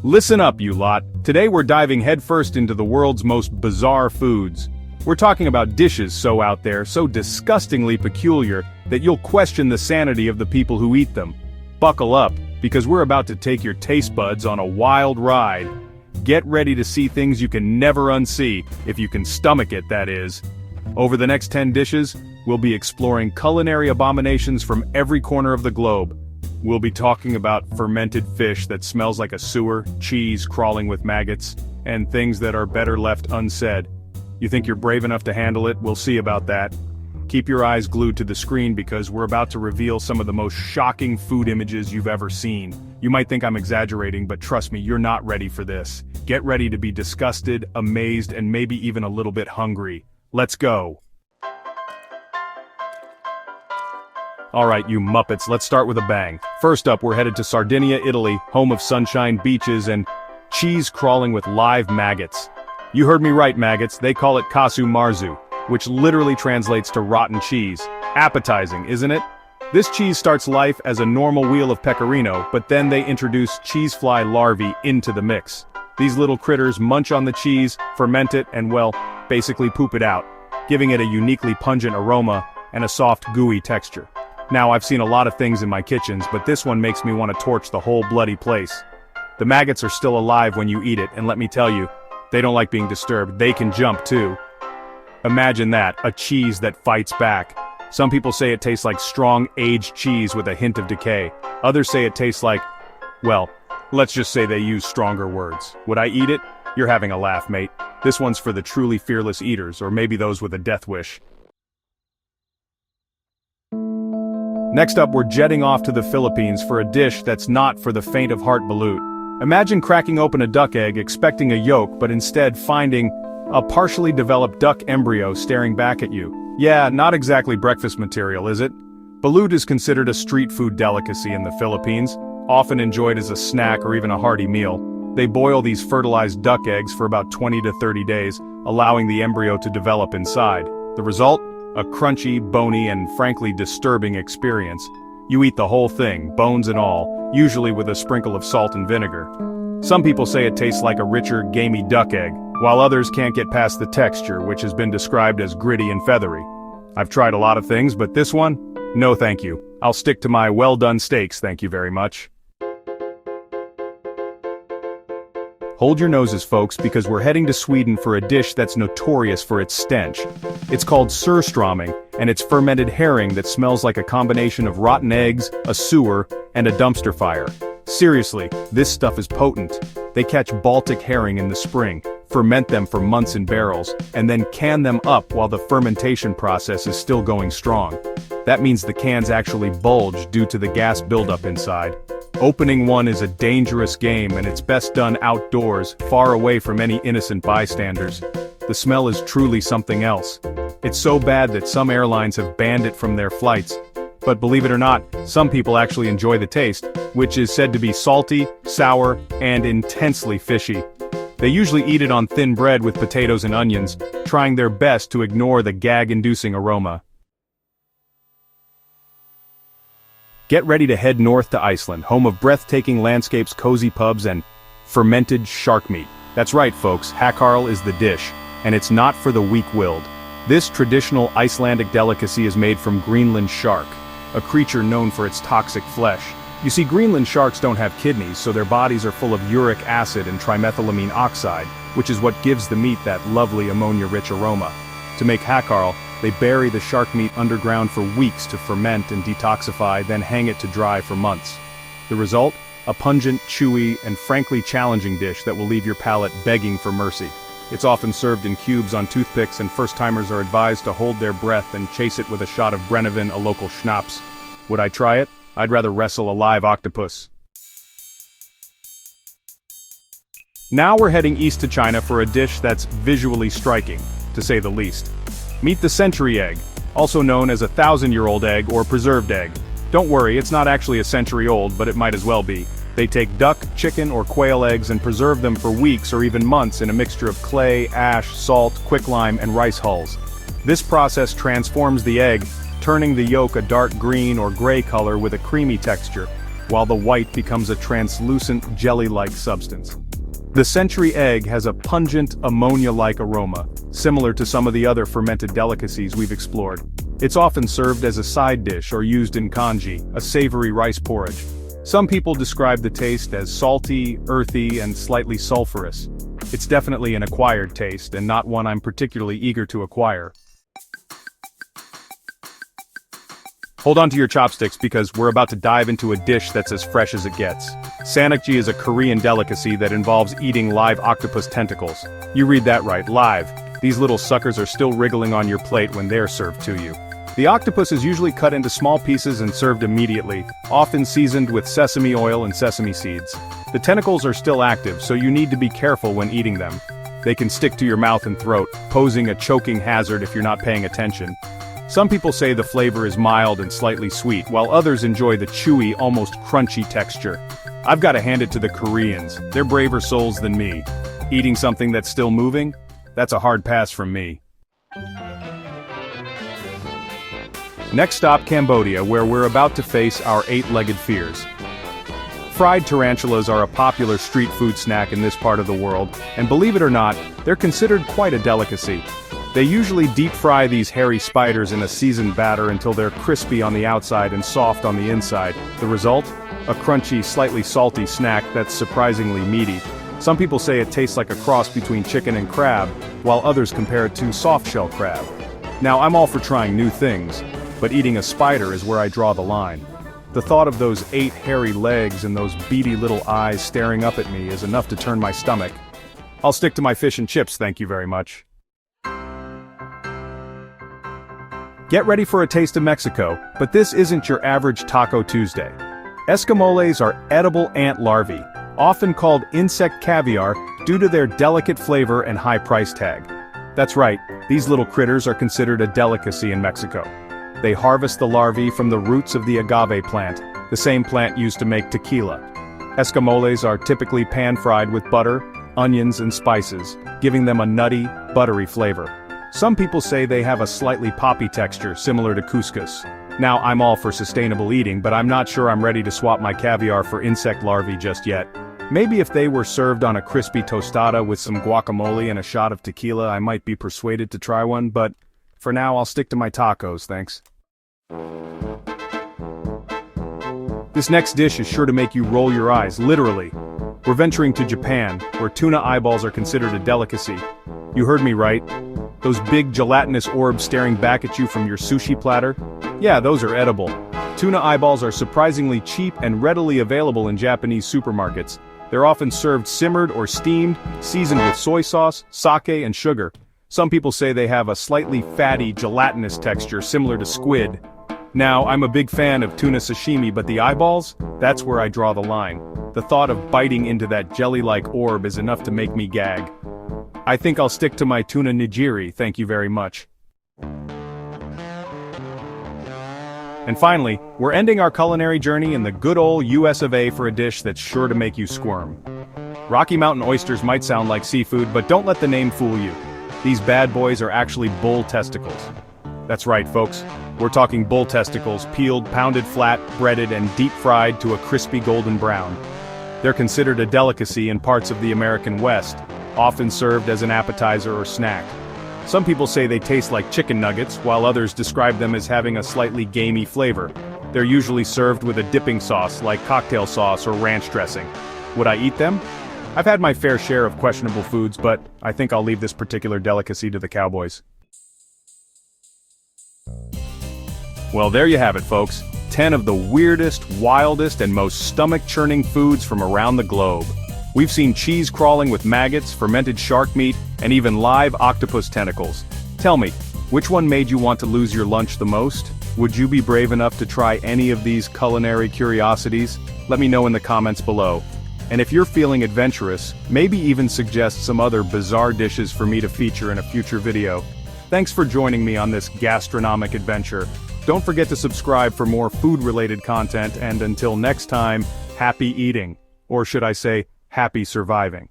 Listen up, you lot. Today we're diving headfirst into the world's most bizarre foods. We're talking about dishes so out there, so disgustingly peculiar, that you'll question the sanity of the people who eat them. Buckle up, because we're about to take your taste buds on a wild ride. Get ready to see things you can never unsee, if you can stomach it, that is. Over the next 10 dishes, we'll be exploring culinary abominations from every corner of the globe. We'll be talking about fermented fish that smells like a sewer, cheese crawling with maggots, and things that are better left unsaid. You think you're brave enough to handle it? We'll see about that. Keep your eyes glued to the screen because we're about to reveal some of the most shocking food images you've ever seen. You might think I'm exaggerating, but trust me, you're not ready for this. Get ready to be disgusted, amazed, and maybe even a little bit hungry. Let's go. Alright, you Muppets, let's start with a bang. First up, we're headed to Sardinia, Italy, home of sunshine, beaches, and cheese crawling with live maggots. You heard me right, maggots, they call it casu marzu, which literally translates to rotten cheese. Appetizing, isn't it? This cheese starts life as a normal wheel of pecorino, but then they introduce cheesefly larvae into the mix. These little critters munch on the cheese, ferment it, and well, basically poop it out, giving it a uniquely pungent aroma and a soft, gooey texture. Now, I've seen a lot of things in my kitchens, but this one makes me want to torch the whole bloody place. The maggots are still alive when you eat it, and let me tell you, they don't like being disturbed. They can jump too. Imagine that, a cheese that fights back. Some people say it tastes like strong, aged cheese with a hint of decay. Others say it tastes like, well, let's just say they use stronger words. Would I eat it? You're having a laugh, mate. This one's for the truly fearless eaters, or maybe those with a death wish. Next up, we're jetting off to the Philippines for a dish that's not for the faint of heart, balut. Imagine cracking open a duck egg expecting a yolk, but instead finding a partially developed duck embryo staring back at you. Yeah, not exactly breakfast material, is it? Balut is considered a street food delicacy in the Philippines, often enjoyed as a snack or even a hearty meal. They boil these fertilized duck eggs for about 20 to 30 days, allowing the embryo to develop inside. The result? A crunchy, bony, and frankly disturbing experience. You eat the whole thing, bones and all, usually with a sprinkle of salt and vinegar. Some people say it tastes like a richer, gamey duck egg, while others can't get past the texture, which has been described as gritty and feathery. I've tried a lot of things, but this one? No thank you. I'll stick to my well-done steaks, thank you very much. Hold your noses, folks, because we're heading to Sweden for a dish that's notorious for its stench. It's called surströmming, and it's fermented herring that smells like a combination of rotten eggs, a sewer, and a dumpster fire. Seriously, this stuff is potent. They catch Baltic herring in the spring, ferment them for months in barrels, and then can them up while the fermentation process is still going strong. That means the cans actually bulge due to the gas buildup inside. Opening one is a dangerous game, and it's best done outdoors, far away from any innocent bystanders. The smell is truly something else. It's so bad that some airlines have banned it from their flights. But believe it or not, some people actually enjoy the taste, which is said to be salty, sour, and intensely fishy. They usually eat it on thin bread with potatoes and onions, trying their best to ignore the gag-inducing aroma. Get ready to head north to Iceland, home of breathtaking landscapes, cozy pubs, and fermented shark meat. That's right, folks, hakarl is the dish, and it's not for the weak-willed. This traditional Icelandic delicacy is made from Greenland shark, a creature known for its toxic flesh. You see, Greenland sharks don't have kidneys, so their bodies are full of uric acid and trimethylamine oxide, which is what gives the meat that lovely ammonia-rich aroma. To make hakarl, they bury the shark meat underground for weeks to ferment and detoxify, then hang it to dry for months. The result? A pungent, chewy, and frankly challenging dish that will leave your palate begging for mercy. It's often served in cubes on toothpicks, and first-timers are advised to hold their breath and chase it with a shot of Brennivin, a local schnapps. Would I try it? I'd rather wrestle a live octopus. Now we're heading east to China for a dish that's visually striking, to say the least. Meet the century egg, also known as a 1,000-year-old egg or preserved egg. Don't worry, it's not actually a century old, but it might as well be. They take duck, chicken, or quail eggs and preserve them for weeks or even months in a mixture of clay, ash, salt, quicklime, and rice hulls. This process transforms the egg, turning the yolk a dark green or gray color with a creamy texture. while the white becomes a translucent jelly-like substance. The century egg has a pungent, ammonia-like aroma, similar to some of the other fermented delicacies we've explored. It's often served as a side dish or used in congee, a savory rice porridge. Some people describe the taste as salty, earthy, and slightly sulfurous. It's definitely an acquired taste and not one I'm particularly eager to acquire. Hold on to your chopsticks because we're about to dive into a dish that's as fresh as it gets. Sanakji is a Korean delicacy that involves eating live octopus tentacles. You read that right, live. These little suckers are still wriggling on your plate when they're served to you. The octopus is usually cut into small pieces and served immediately, often seasoned with sesame oil and sesame seeds. The tentacles are still active, so you need to be careful when eating them. They can stick to your mouth and throat, posing a choking hazard if you're not paying attention. Some people say the flavor is mild and slightly sweet, while others enjoy the chewy, almost crunchy texture. I've got to hand it to the Koreans. They're braver souls than me. Eating something that's still moving? That's a hard pass from me. Next stop, Cambodia, where we're about to face our eight-legged fears. Fried tarantulas are a popular street food snack in this part of the world, and believe it or not, they're considered quite a delicacy. They usually deep fry these hairy spiders in a seasoned batter until they're crispy on the outside and soft on the inside. The result? A crunchy, slightly salty snack that's surprisingly meaty. Some people say it tastes like a cross between chicken and crab, while others compare it to soft-shell crab. Now, I'm all for trying new things, but eating a spider is where I draw the line. The thought of those 8 hairy legs and those beady little eyes staring up at me is enough to turn my stomach. I'll stick to my fish and chips, thank you very much. Get ready for a taste of Mexico, but this isn't your average Taco Tuesday. Escamoles are edible ant larvae, often called insect caviar due to their delicate flavor and high price tag. That's right, these little critters are considered a delicacy in Mexico. They harvest the larvae from the roots of the agave plant, the same plant used to make tequila. Escamoles are typically pan-fried with butter, onions, and spices, giving them a nutty, buttery flavor. Some people say they have a slightly poppy texture similar to couscous. Now, I'm all for sustainable eating, but I'm not sure I'm ready to swap my caviar for insect larvae just yet. Maybe if they were served on a crispy tostada with some guacamole and a shot of tequila, I might be persuaded to try one, but for now I'll stick to my tacos, thanks. This next dish is sure to make you roll your eyes, literally. We're venturing to Japan, where tuna eyeballs are considered a delicacy. You heard me right. Those big gelatinous orbs staring back at you from your sushi platter? Yeah, those are edible. Tuna eyeballs are surprisingly cheap and readily available in Japanese supermarkets. They're often served simmered or steamed, seasoned with soy sauce, sake, and sugar. Some people say they have a slightly fatty, gelatinous texture similar to squid. Now, I'm a big fan of tuna sashimi, but the eyeballs? That's where I draw the line. The thought of biting into that jelly-like orb is enough to make me gag. I think I'll stick to my tuna nigiri, thank you very much. And finally, we're ending our culinary journey in the good old US of A for a dish that's sure to make you squirm. Rocky Mountain oysters might sound like seafood, but don't let the name fool you. These bad boys are actually bull testicles. That's right, folks. We're talking bull testicles, peeled, pounded flat, breaded, and deep-fried to a crispy golden brown. They're considered a delicacy in parts of the American West, often served as an appetizer or snack. Some people say they taste like chicken nuggets, while others describe them as having a slightly gamey flavor. They're usually served with a dipping sauce like cocktail sauce or ranch dressing. Would I eat them? I've had my fair share of questionable foods, but I think I'll leave this particular delicacy to the cowboys. Well, there you have it, folks. 10 of the weirdest, wildest, and most stomach-churning foods from around the globe. We've seen cheese crawling with maggots, fermented shark meat, and even live octopus tentacles. Tell me, which one made you want to lose your lunch the most? Would you be brave enough to try any of these culinary curiosities? Let me know in the comments below. And if you're feeling adventurous, maybe even suggest some other bizarre dishes for me to feature in a future video. Thanks for joining me on this gastronomic adventure. Don't forget to subscribe for more food-related content, and until next time, happy eating. Or should I say, happy surviving.